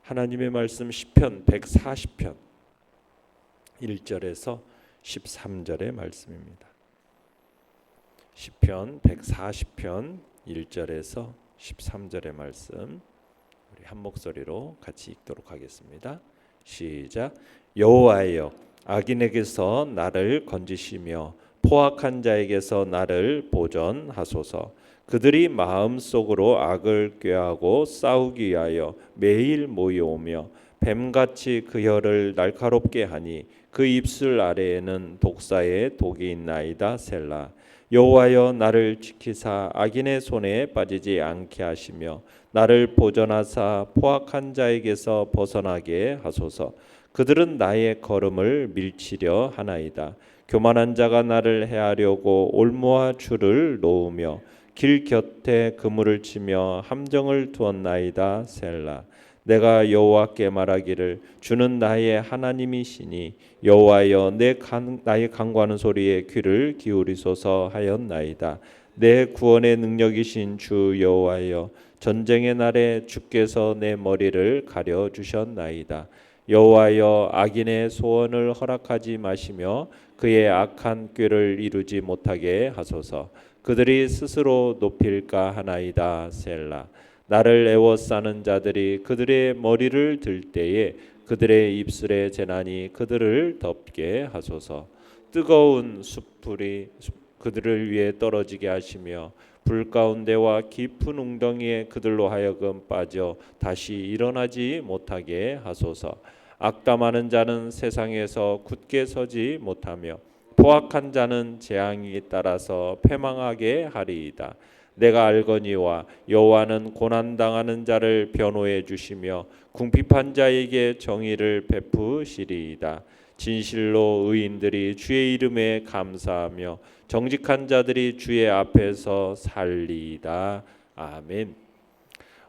하나님의 말씀 시편 140편 1절에서 13절의 말씀입니다. 시편 140편 1절에서 13절의 말씀 우리 한 목소리로 같이 읽도록 하겠습니다. 시작. 여호와여, 악인에게서 나를 건지시며 포악한 자에게서 나를 보전하소서. 그들이 마음속으로 악을 꾀하고 싸우기 위하여 매일 모여오며 뱀같이 그 혀를 날카롭게 하니 그 입술 아래에는 독사의 독이 있나이다. 셀라. 여호와여, 나를 지키사 악인의 손에 빠지지 않게 하시며 나를 보전하사 포악한 자에게서 벗어나게 하소서. 그들은 나의 걸음을 밀치려 하나이다. 교만한 자가 나를 해하려고 올무와 줄을 놓으며 길 곁에 그물을 치며 함정을 두었나이다. 셀라. 내가 여호와께 말하기를 주는 나의 하나님이시니 여호와여, 나의 간구하는 소리에 귀를 기울이소서 하였나이다. 내 구원의 능력이신 주 여호와여, 전쟁의 날에 주께서 내 머리를 가려 주셨나이다. 여호와여, 악인의 소원을 허락하지 마시며 그의 악한 꾀를 이루지 못하게 하소서. 그들이 스스로 높일까 하나이다. 셀라. 나를 애워싸는 자들이 그들의 머리를 들 때에 그들의 입술의 재난이 그들을 덮게 하소서. 뜨거운 숯불이 그들을 위해 떨어지게 하시며 불 가운데와 깊은 웅덩이에 그들로 하여금 빠져 다시 일어나지 못하게 하소서. 악담하는 자는 세상에서 굳게 서지 못하며 포악한 자는 재앙에 따라서 패망하게 하리이다. 내가 알거니와 여호와는 고난당하는 자를 변호해 주시며 궁핍한 자에게 정의를 베푸시리이다. 진실로 의인들이 주의 이름에 감사하며 정직한 자들이 주의 앞에서 살리이다. 아멘.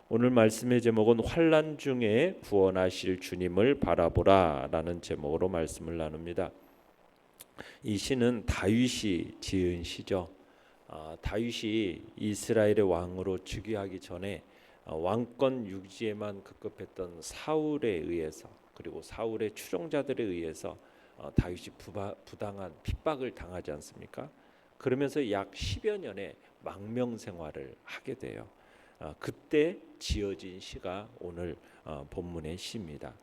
오늘 말씀의 제목은 환난 중에 구원하실 주님을 바라보라라는 제목으로 말씀을 나눕니다. 이 시는 다윗이 지은 시죠. 다윗이 이스라엘의 왕으로 즉위하기 전에 왕권 유지에만 급급했던 사울에 의해서, 그리고 사울의 추종자들에 의해서 다윗이 부당한 핍박을 당하지 않습니까? 그러면서 약 10여 년의 망명 생활을 하게 돼요. 그때 지어진 시가 오늘 본문의 시입니다.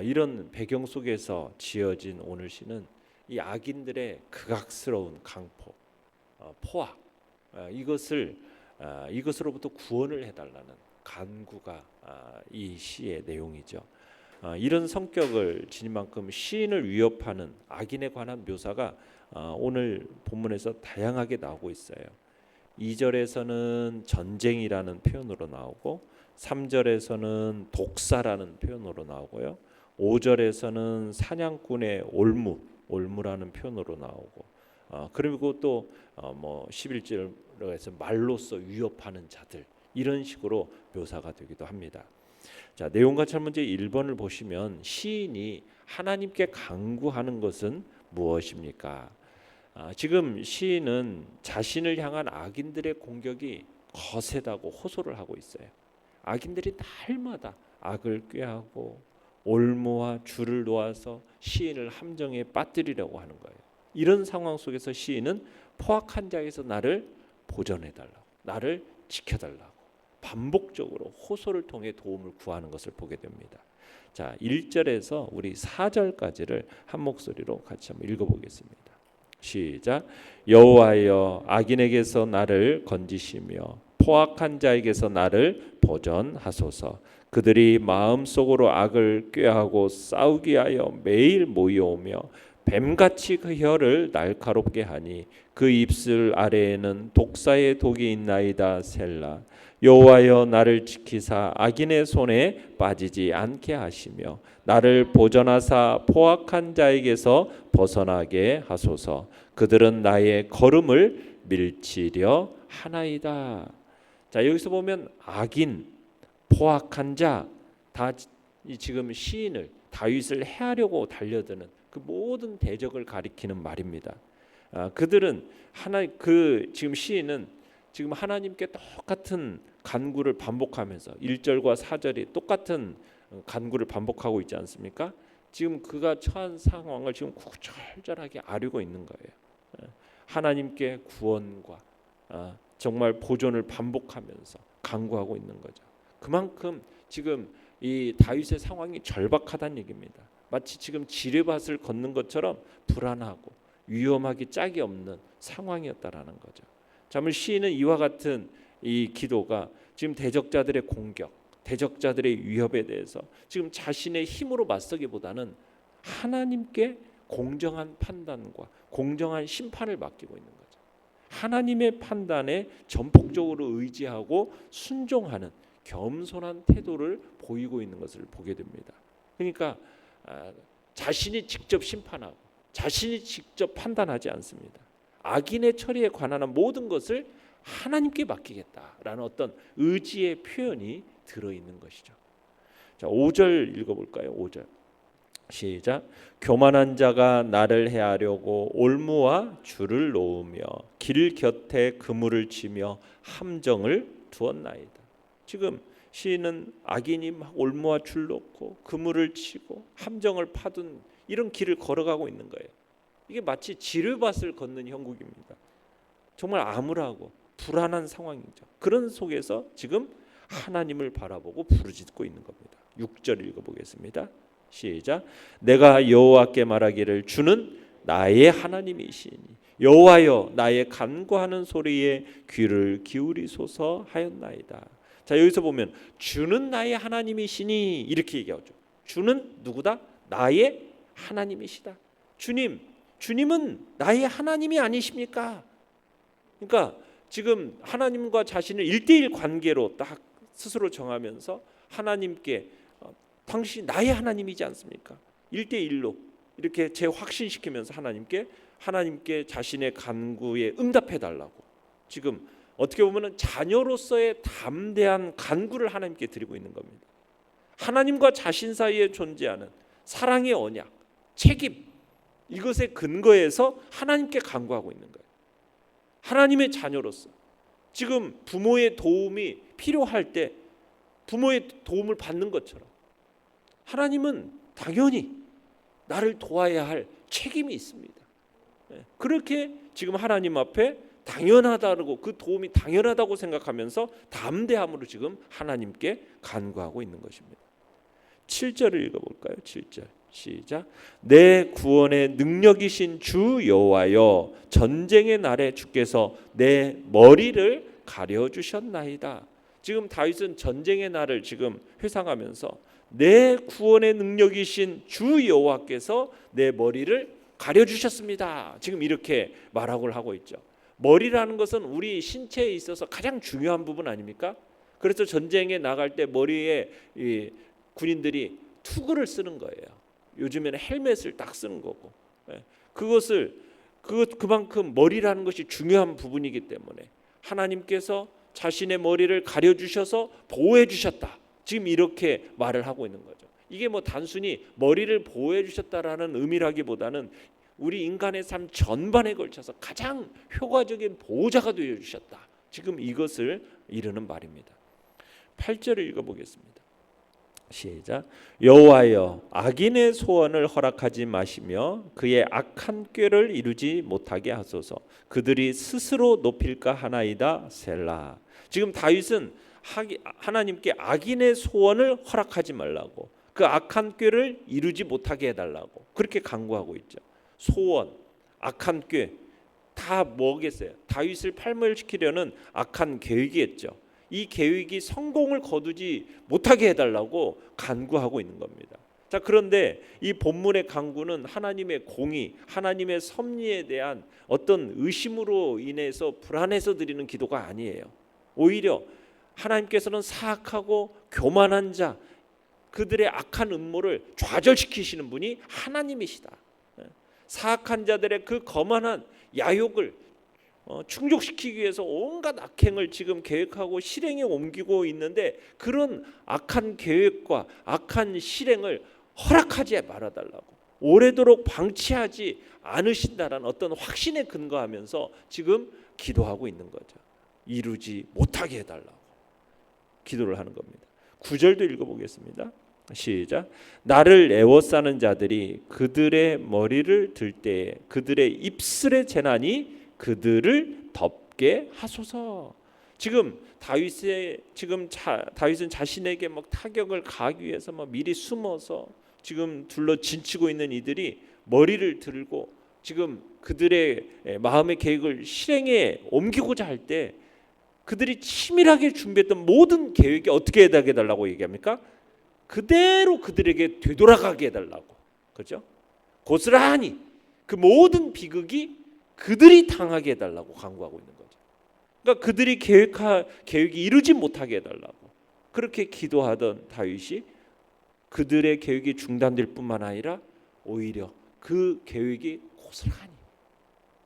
이런 배경 속에서 지어진 오늘 시는 이 악인들의 극악스러운 강포, 포악, 이것으로부터 구원을 해달라는 간구가 이 시의 내용이죠. 이런 성격을 지닌 만큼 시인을 위협하는 악인에 관한 묘사가 오늘 본문에서 다양하게 나오고 있어요. 2절에서는 전쟁이라는 표현으로 나오고 3절에서는 독사라는 표현으로 나오고요. 5절에서는 사냥꾼의 올무라는 표현으로 나오고, 그리고 또 11절로 해서 말로써 위협하는 자들, 이런 식으로 묘사가 되기도 합니다. 자, 내용 관찰 문제 1번을 보시면 시인이 하나님께 간구하는 것은 무엇입니까? 지금 시인은 자신을 향한 악인들의 공격이 거세다고 호소를 하고 있어요. 악인들이 날마다 악을 꾀하고 올무와 줄을 놓아서 시인을 함정에 빠뜨리려고 하는 거예요. 이런 상황 속에서 시인은 포악한 자에서 나를 보전해달라고, 나를 지켜달라고 반복적으로 호소를 통해 도움을 구하는 것을 보게 됩니다. 자, 1절에서 우리 4절까지를 한 목소리로 같이 한번 읽어보겠습니다. 시작. 여호와여, 악인에게서 나를 건지시며 포악한 자에게서 나를 보전하소서. 그들이 마음속으로 악을 꾀하고 싸우기 위하여 매일 모여오며 뱀같이 그 혀를 날카롭게 하니 그 입술 아래에는 독사의 독이 있나이다. 셀라. 여호와여, 나를 지키사 악인의 손에 빠지지 않게 하시며 나를 보전하사 포악한 자에게서 벗어나게 하소서. 그들은 나의 걸음을 밀치려 하나이다. 자, 여기서 보면 악인, 포악한 자, 다 지금 시인을, 다윗을 해하려고 달려드는 그 모든 대적을 가리키는 말입니다. 그들은 지금 시인은 지금 하나님께 똑같은 간구를 반복하면서 1절과 4절이 똑같은 간구를 반복하고 있지 않습니까? 지금 그가 처한 상황을 지금 구절절하게 아뢰고 있는 거예요. 하나님께 구원과 정말 보존을 반복하면서 간구하고 있는 거죠. 그만큼 지금 이 다윗의 상황이 절박하다는 얘기입니다. 마치 지금 지뢰밭을 걷는 것처럼 불안하고 위험하기 짝이 없는 상황이었다라는 거죠. 참을 시인은 이와 같은 이 기도가 지금 대적자들의 공격, 대적자들의 위협에 대해서 지금 자신의 힘으로 맞서기보다는 하나님께 공정한 판단과 공정한 심판을 맡기고 있는 거죠. 하나님의 판단에 전폭적으로 의지하고 순종하는 겸손한 태도를 보이고 있는 것을 보게 됩니다. 그러니까 자신이 직접 심판하고 자신이 직접 판단하지 않습니다. 악인의 처리에 관한 모든 것을 하나님께 맡기겠다라는 어떤 의지의 표현이 들어있는 것이죠. 자, 5절 읽어볼까요? 5절 시작. 교만한 자가 나를 해하려고 올무와 줄을 놓으며 길 곁에 그물을 치며 함정을 두었나이다. 지금 시인은 악인이 막 올무와 줄 놓고 그물을 치고 함정을 파둔 이런 길을 걸어가고 있는 거예요. 이게 마치 지뢰밭을 걷는 형국입니다. 정말 암울하고 불안한 상황이죠. 그런 속에서 지금 하나님을 바라보고 부르짖고 있는 겁니다. 6절 읽어보겠습니다. 시작. 내가 여호와께 말하기를 주는 나의 하나님이시니 여호와여 나의 간구하는 소리에 귀를 기울이소서 하였나이다. 자, 여기서 보면 주는 나의 하나님이시니 이렇게 얘기하죠. 주는 누구다? 나의 하나님이시다. 주님은 나의 하나님이 아니십니까? 그러니까 지금 하나님과 자신을 1대1 관계로 딱 스스로 정하면서 하나님께 당신이 나의 하나님이지 않습니까? 1대1로 이렇게 재확신시키면서 하나님께 자신의 간구에 응답해 달라고 지금 어떻게 보면 자녀로서의 담대한 간구를 하나님께 드리고 있는 겁니다. 하나님과 자신 사이에 존재하는 사랑의 언약, 책임 이것에 근거해서 하나님께 간구하고 있는 거예요. 하나님의 자녀로서 지금 부모의 도움이 필요할 때 부모의 도움을 받는 것처럼 하나님은 당연히 나를 도와야 할 책임이 있습니다. 그렇게 지금 하나님 앞에 당연하다고 그 도움이 당연하다고 생각하면서 담대함으로 지금 하나님께 간구하고 있는 것입니다. 7절을 읽어볼까요? 7절 시작. 내 구원의 능력이신 주 여호와여 전쟁의 날에 주께서 내 머리를 가려주셨나이다. 지금 다윗은 전쟁의 날을 지금 회상하면서 내 구원의 능력이신 주 여호와께서 내 머리를 가려주셨습니다. 지금 이렇게 말하고 하고 있죠. 머리라는 것은 우리 신체에 있어서 가장 중요한 부분 아닙니까? 그래서 전쟁에 나갈 때 머리에 이 군인들이 투구를 쓰는 거예요. 요즘에는 헬멧을 딱 쓰는 거고, 그만큼 머리라는 것이 중요한 부분이기 때문에 하나님께서 자신의 머리를 가려주셔서 보호해 주셨다. 지금 이렇게 말을 하고 있는 거죠. 이게 뭐 단순히 머리를 보호해 주셨다라는 의미라기보다는 우리 인간의 삶 전반에 걸쳐서 가장 효과적인 보호자가 되어 주셨다. 지금 이것을 이르는 말입니다. 8절을 읽어보겠습니다. 시작. 여호와여 악인의 소원을 허락하지 마시며 그의 악한 꾀를 이루지 못하게 하소서. 그들이 스스로 높일까 하나이다. 셀라. 지금 다윗은 하나님께 악인의 소원을 허락하지 말라고, 그 악한 꾀를 이루지 못하게 해달라고 그렇게 간구하고 있죠. 소원, 악한 꾀 다 뭐겠어요? 다윗을 팔멸시키려는 악한 계획이었죠. 이 계획이 성공을 거두지 못하게 해달라고 간구하고 있는 겁니다. 자, 그런데 이 본문의 간구는 하나님의 공의, 하나님의 섭리에 대한 어떤 의심으로 인해서 불안해서 드리는 기도가 아니에요. 오히려 하나님께서는 사악하고 교만한 자, 그들의 악한 음모를 좌절시키시는 분이 하나님이시다. 사악한 자들의 그 거만한 야욕을 충족시키기 위해서 온갖 악행을 지금 계획하고 실행에 옮기고 있는데 그런 악한 계획과 악한 실행을 허락하지 말아달라고, 오래도록 방치하지 않으신다라는 어떤 확신에 근거하면서 지금 기도하고 있는 거죠. 이루지 못하게 해달라고 기도를 하는 겁니다. 9절도 읽어보겠습니다. 시작. 나를 애워싸는 자들이 그들의 머리를 들 때에 그들의 입술의 재난이 그들을 덮게 하소서. 지금 다윗은 자신에게 막 타격을 가하기 위해서 막 미리 숨어서 지금 둘러 진치고 있는 이들이 머리를 들고 지금 그들의 마음의 계획을 실행에 옮기고자 할 때 그들이 치밀하게 준비했던 모든 계획이 어떻게 해달라고 얘기합니까? 그대로 그들에게 되돌아가게 해달라고. 그렇죠? 고스란히 그 모든 비극이 그들이 당하게 해달라고 강구하고 있는 거죠. 그러니까 그들이 계획이 이루지 못하게 해달라고 그렇게 기도하던 다윗이 그들의 계획이 중단될 뿐만 아니라 오히려 그 계획이 고스란히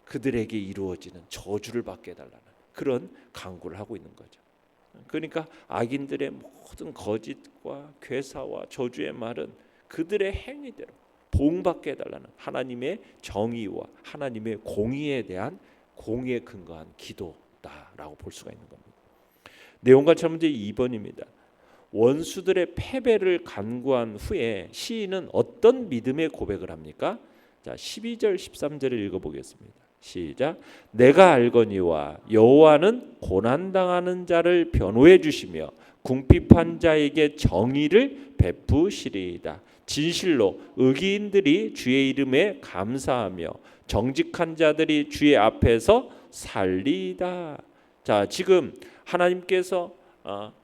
그들에게 이루어지는 저주를 받게 해달라는 그런 강구를 하고 있는 거죠. 그러니까 악인들의 모든 거짓과 괴사와 저주의 말은 그들의 행위대로 보응받게 해달라는 하나님의 정의와 하나님의 공의에 대한 공의에 근거한 기도다라고 볼 수가 있는 겁니다. 내용과 문제 2번입니다. 원수들의 패배를 간구한 후에 시인은 어떤 믿음의 고백을 합니까? 자, 12절 13절을 읽어보겠습니다. 시작. 내가 알거니와 여호와는 고난당하는 자를 변호해 주시며 궁핍한 자에게 정의를 베푸시리이다. 진실로 의기인들이 주의 이름에 감사하며 정직한 자들이 주의 앞에서 살리이다. 자, 지금 하나님께서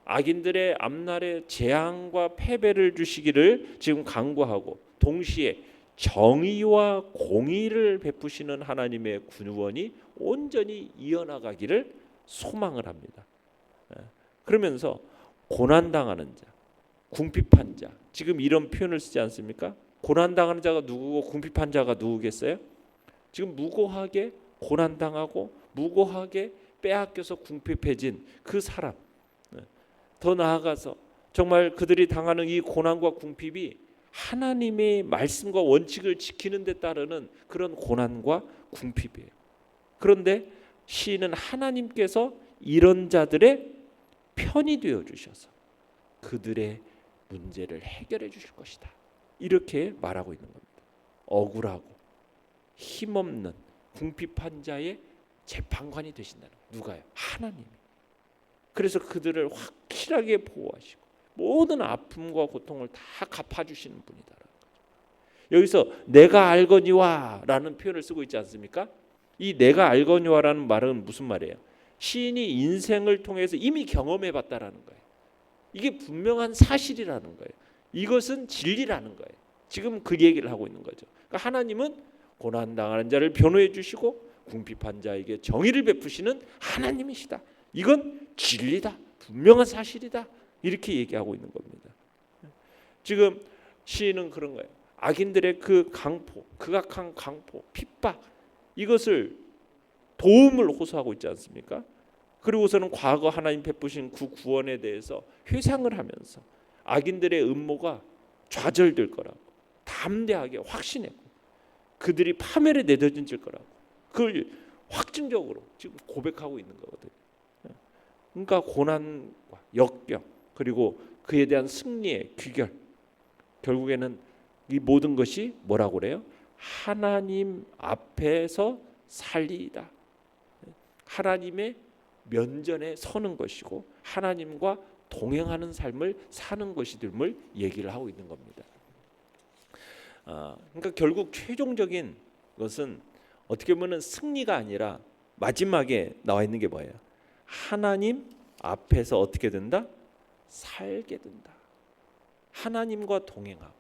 악인들의 앞날에 재앙과 패배를 주시기를 지금 간구하고 동시에 정의와 공의를 베푸시는 하나님의 구원이 온전히 이어나가기를 소망을 합니다. 그러면서 고난당하는 자, 궁핍한 자, 지금 이런 표현을 쓰지 않습니까? 고난당하는 자가 누구고 궁핍한 자가 누구겠어요? 지금 무고하게 고난당하고 무고하게 빼앗겨서 궁핍해진 그 사람, 더 나아가서 정말 그들이 당하는 이 고난과 궁핍이 하나님의 말씀과 원칙을 지키는 데 따르는 그런 고난과 궁핍이에요. 그런데 시인은 하나님께서 이런 자들의 편이 되어 주셔서 그들의 문제를 해결해 주실 것이다. 이렇게 말하고 있는 겁니다. 억울하고 힘없는 궁핍한 자의 재판관이 되신다는 거예요. 누가요? 하나님이. 그래서 그들을 확실하게 보호하시고 모든 아픔과 고통을 다 갚아주시는 분이다. 여기서 내가 알거니와 라는 표현을 쓰고 있지 않습니까? 이 내가 알거니와라는 말은 무슨 말이에요? 시인이 인생을 통해서 이미 경험해봤다라는 거예요. 이게 분명한 사실이라는 거예요. 이것은 진리라는 거예요. 지금 그 얘기를 하고 있는 거죠. 그러니까 하나님은 고난당하는 자를 변호해 주시고 궁핍한 자에게 정의를 베푸시는 하나님이시다. 이건 진리다. 분명한 사실이다. 이렇게 얘기하고 있는 겁니다. 지금 시인은 그런 거예요. 악인들의 그 강포, 극악한 강포, 핍박 이것을 도움을 호소하고 있지 않습니까? 그리고서는 과거 하나님 베푸신 그 구원에 대해서 회상을 하면서 악인들의 음모가 좌절될 거라고 담대하게 확신했고 그들이 파멸에 내던질 거라고 그걸 확증적으로 지금 고백하고 있는 거거든요. 그러니까 고난과 역경 그리고 그에 대한 승리의 귀결 결국에는 이 모든 것이 뭐라고 그래요? 하나님 앞에서 살리이다. 하나님의 면전에 서는 것이고 하나님과 동행하는 삶을 사는 것이됨을 얘기를 하고 있는 겁니다. 그러니까 결국 최종적인 것은 어떻게 보면 승리가 아니라 마지막에 나와 있는 게 뭐예요? 하나님 앞에서 어떻게 된다? 살게 된다. 하나님과 동행하고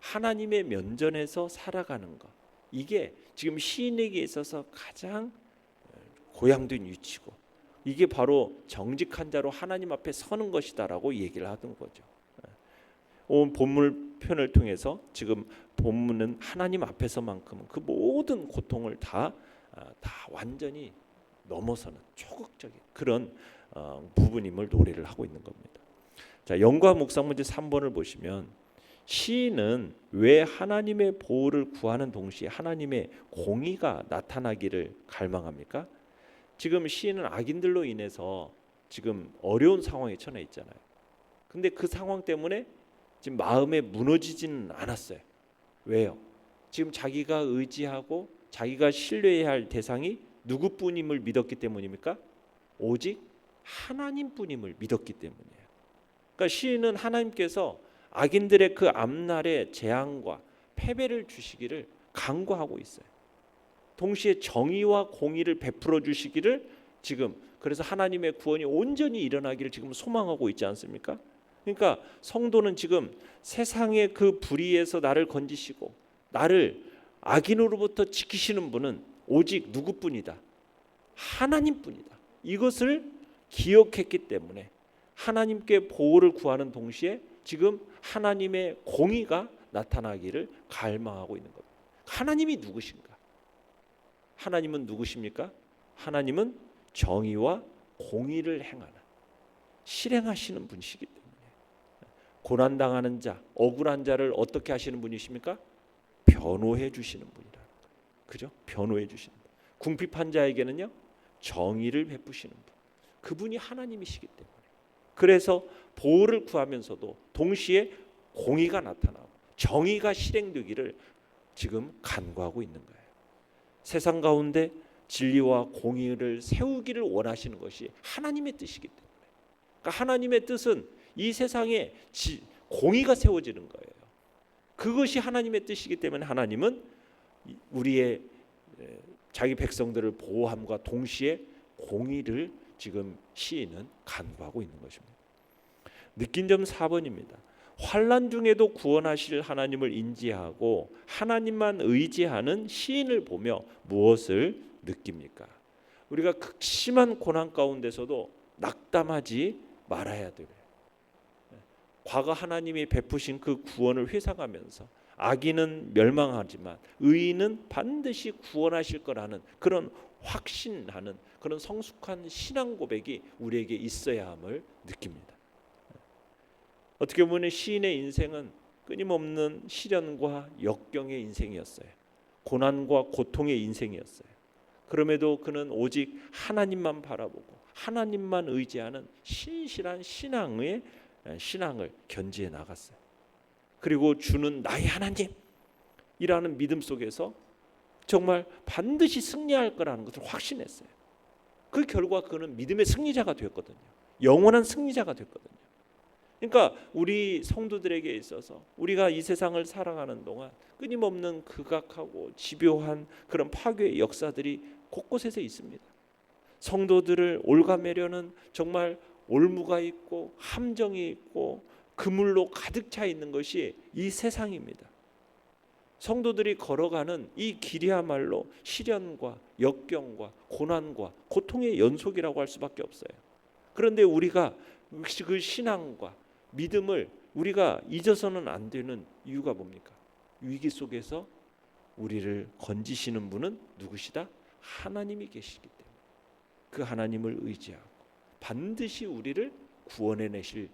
하나님의 면전에서 살아가는 것. 이게 지금 시인에게 있어서 가장 고양된 위치고 이게 바로 정직한 자로 하나님 앞에 서는 것이다라고 얘기를 하던 거죠. 오늘 본문 표현을 통해서 지금 본문은 하나님 앞에서만큼은 그 모든 고통을 다 완전히 넘어서는 초극적인 그런 부분임을 노래를 하고 있는 겁니다. 자, 영과 묵상 문제 3번을 보시면 시인은 왜 하나님의 보호를 구하는 동시에 하나님의 공의가 나타나기를 갈망합니까? 지금 시인은 악인들로 인해서 지금 어려운 상황에 처해 있잖아요. 근데 그 상황 때문에 지금 마음에 무너지지는 않았어요. 왜요? 지금 자기가 의지하고 자기가 신뢰해야 할 대상이 누구뿐임을 믿었기 때문입니까? 오직 하나님뿐임을 믿었기 때문이에요. 그러니까 시인은 하나님께서 악인들의 그 앞날의 재앙과 패배를 주시기를 간구하고 있어요. 동시에 정의와 공의를 베풀어 주시기를 지금, 그래서 하나님의 구원이 온전히 일어나기를 지금 소망하고 있지 않습니까? 그러니까 성도는 지금 세상의 그 불의에서 나를 건지시고 나를 악인으로부터 지키시는 분은 오직 누구뿐이다? 하나님뿐이다. 이것을 기억했기 때문에 하나님께 보호를 구하는 동시에 지금 하나님의 공의가 나타나기를 갈망하고 있는 겁니다. 하나님이 누구신가? 하나님은 누구십니까? 하나님은 정의와 공의를 행하는, 실행하시는 분이시기 때문에 고난당하는 자, 억울한 자를 어떻게 하시는 분이십니까? 변호해 주시는 분이라. 그죠? 변호해 주시는 분. 궁핍한 자에게는요 정의를 베푸시는 분. 그분이 하나님이시기 때문에. 그래서 보호를 구하면서도 동시에 공의가 나타나고 정의가 실행되기를 지금 간구하고 있는 거예요. 세상 가운데 진리와 공의를 세우기를 원하시는 것이 하나님의 뜻이기 때문에. 그러니까 하나님의 뜻은 이 세상에 공의가 세워지는 거예요. 그것이 하나님의 뜻이기 때문에 하나님은 우리의 자기 백성들을 보호함과 동시에 공의를 지금 시인은 간구하고 있는 것입니다. 느낀 점 4번입니다. 환난 중에도 구원하실 하나님을 인지하고 하나님만 의지하는 시인을 보며 무엇을 느낍니까? 우리가 극심한 고난 가운데서도 낙담하지 말아야 돼요. 과거 하나님이 베푸신 그 구원을 회상하면서 악인은 멸망하지만 의인은 반드시 구원하실 거라는 그런 확신하는 그런 성숙한 신앙 고백이 우리에게 있어야 함을 느낍니다. 어떻게 보면 시인의 인생은 끊임없는 시련과 역경의 인생이었어요. 고난과 고통의 인생이었어요. 그럼에도 그는 오직 하나님만 바라보고 하나님만 의지하는 신실한 신앙을 견지해 나갔어요. 그리고 주는 나의 하나님이라는 믿음 속에서 정말 반드시 승리할 거라는 것을 확신했어요. 그 결과 그는 믿음의 승리자가 되었거든요. 영원한 승리자가 됐거든요. 그러니까 우리 성도들에게 있어서 우리가 이 세상을 살아가는 동안 끊임없는 극악하고 집요한 그런 파괴의 역사들이 곳곳에서 있습니다. 성도들을 올가매려는 정말 올무가 있고 함정이 있고 그물로 가득 차 있는 것이 이 세상입니다. 성도들이 걸어가는 이 길이야말로 시련과 역경과 고난과 고통의 연속이라고 할 수밖에 없어요. 그런데 우리가 그 신앙과 믿음을 우리가 잊어서는 안 되는 이유가 뭡니까? 위기 속에서 우리를 건지시는 분은 누구시다? 하나님이 계시기 때문에 그 하나님을 의지하고 반드시 우리를 구원해내실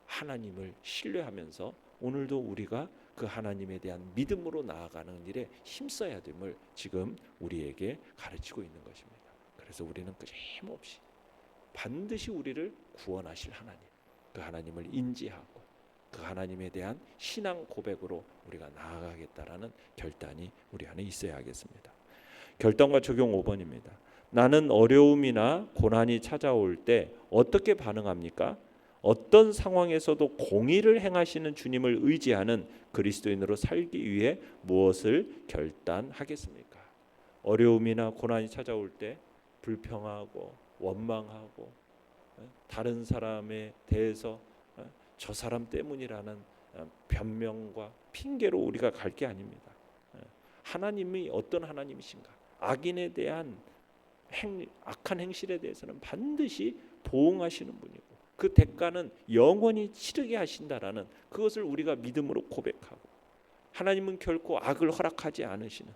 하나님을 신뢰하면서 오늘도 우리가 그 하나님에 대한 믿음으로 나아가는 일에 힘써야 됨을 지금 우리에게 가르치고 있는 것입니다. 그래서 우리는 끊임없이 반드시 우리를 구원하실 하나님, 그 하나님을 인지하고 그 하나님에 대한 신앙 고백으로 우리가 나아가겠다라는 결단이 우리 안에 있어야 하겠습니다. 결단과 적용 5번입니다. 나는 어려움이나 고난이 찾아올 때 어떻게 반응합니까? 어떤 상황에서도 공의를 행하시는 주님을 의지하는 그리스도인으로 살기 위해 무엇을 결단하겠습니까? 어려움이나 고난이 찾아올 때 불평하고 원망하고 다른 사람에 대해서 저 사람 때문이라는 변명과 핑계로 우리가 갈 게 아닙니다. 하나님이 어떤 하나님이신가? 악인에 대한 악한 행실에 대해서는 반드시 보응하시는 분이고 그 대가는 영원히 치르게 하신다라는 그것을 우리가 믿음으로 고백하고 하나님은 결코 악을 허락하지 않으시는,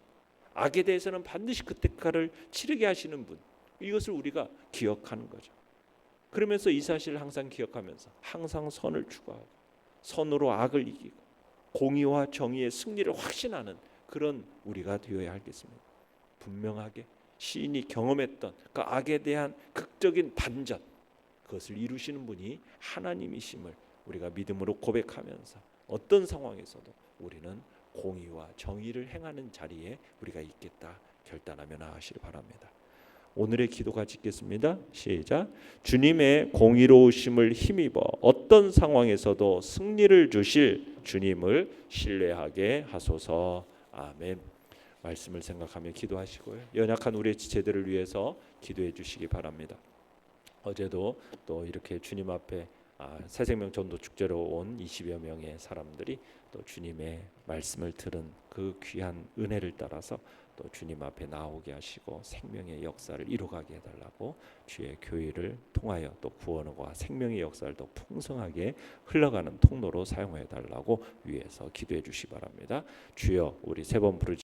악에 대해서는 반드시 그 대가를 치르게 하시는 분, 이것을 우리가 기억하는 거죠. 그러면서 이 사실을 항상 기억하면서 항상 선을 추구하고 선으로 악을 이기고 공의와 정의의 승리를 확신하는 그런 우리가 되어야 하겠습니다. 분명하게 시인이 경험했던 그 악에 대한 극적인 반전, 그것을 이루시는 분이 하나님이심을 우리가 믿음으로 고백하면서 어떤 상황에서도 우리는 공의와 정의를 행하는 자리에 우리가 있겠다 결단하며 나아가시기 바랍니다. 오늘의 기도 같이 읽겠습니다. 시작. 주님의 공의로우심을 힘입어 어떤 상황에서도 승리를 주실 주님을 신뢰하게 하소서. 아멘. 말씀을 생각하며 기도하시고요. 연약한 우리의 지체들을 위해서 기도해 주시기 바랍니다. 어제도 또 이렇게 주님 앞에 새생명 전도 축제로 온 20여 명의 사람들이 또 주님의 말씀을 들은 그 귀한 은혜를 따라서 또 주님 앞에 나오게 하시고 생명의 역사를 이루어가게 해달라고 주의 교회를 통하여 또 구원과 생명의 역사를 더 풍성하게 흘러가는 통로로 사용해 달라고 위에서 기도해 주시 바랍니다. 주여, 우리 세 번 부르짖